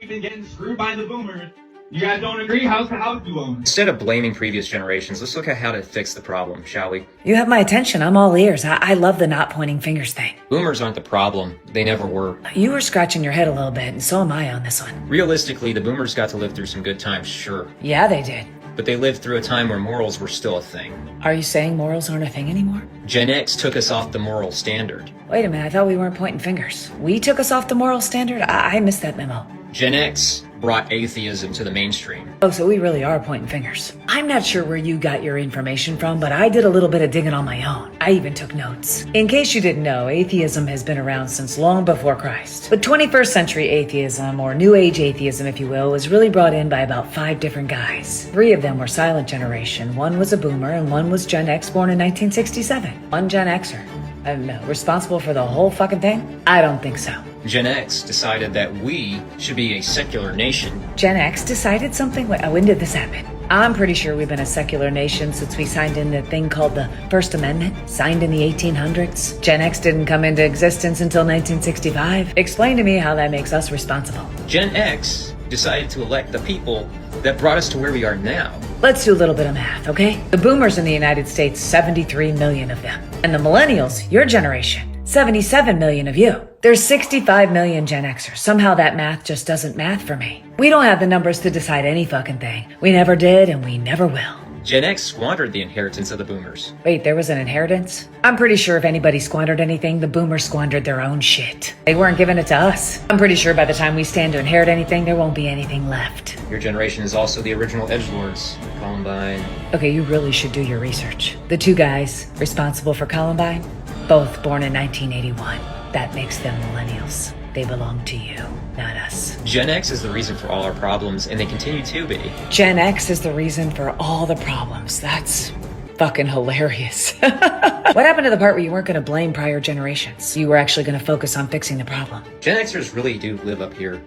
been getting screwed by the boomers. You guys don't agree? How's the house doing? Instead of blaming previous generations, let's look at how to fix the problem, shall we? You have my attention. I'm all ears. I love the not pointing fingers thing. Boomers aren't the problem. They never were. You were scratching your head a little bit, and so am I on this one. Realistically, the boomers got to live through some good times, sure. Yeah, they did. But they lived through a time where morals were still a thing. Are you saying morals aren't a thing anymore? Gen X took us off the moral standard. Wait a minute, I thought we weren't pointing fingers. We took us off the moral standard? I missed that memo. Gen X brought atheism to the mainstream. Oh, so we really are pointing fingers. I'm not sure where you got your information from, but I did a little bit of digging on my own. I even took notes. In case you didn't know, atheism has been around since long before Christ. But 21st century atheism, or New Age atheism if you will, was really brought in by about 5 different guys. 3 of them were silent generation, 1 was a boomer, and 1 was Gen X born in 1967. 1 Gen Xer. Responsible for the whole fucking thing? I don't think so. Gen X decided that we should be a secular nation. Gen X decided something? When did this happen? I'm pretty sure we've been a secular nation since we signed in the thing called the First Amendment, signed in the 1800s. Gen X didn't come into existence until 1965. Explain to me how that makes us responsible. Gen X decided to elect the people that brought us to where we are now. Let's do a little bit of math, okay? The boomers in the United States, 73 million of them. And the millennials, your generation, 77 million of you. There's 65 million Gen Xers. Somehow that math just doesn't math for me. We don't have the numbers to decide any fucking thing. We never did, and we never will. Gen X squandered the inheritance of the boomers. Wait, there was an inheritance? I'm pretty sure if anybody squandered anything, the boomers squandered their own shit. They weren't giving it to us. I'm pretty sure by the time we stand to inherit anything, there won't be anything left. Your generation is also the original edgelords. Columbine. Okay, you really should do your research. The 2 guys responsible for Columbine, both born in 1981. That makes them millennials. They belong to you, not us. Gen X is the reason for all our problems, and they continue to be. Gen X is the reason for all the problems. That's fucking hilarious. What happened to the part where you weren't going to blame prior generations? You were actually going to focus on fixing the problem. Gen Xers really do live up here,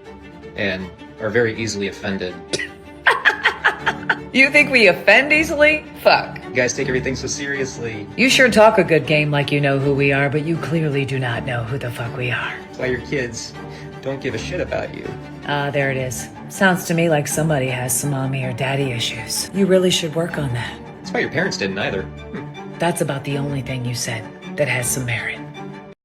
and are very easily offended. You think we offend easily? Fuck. You guys take everything so seriously. You sure talk a good game like you know who we are, but you clearly do not know who the fuck we are. That's why your kids don't give a shit about you. There it is. Sounds to me like somebody has some mommy or daddy issues. You really should work on that. That's why your parents didn't either. That's about the only thing you said that has some merit.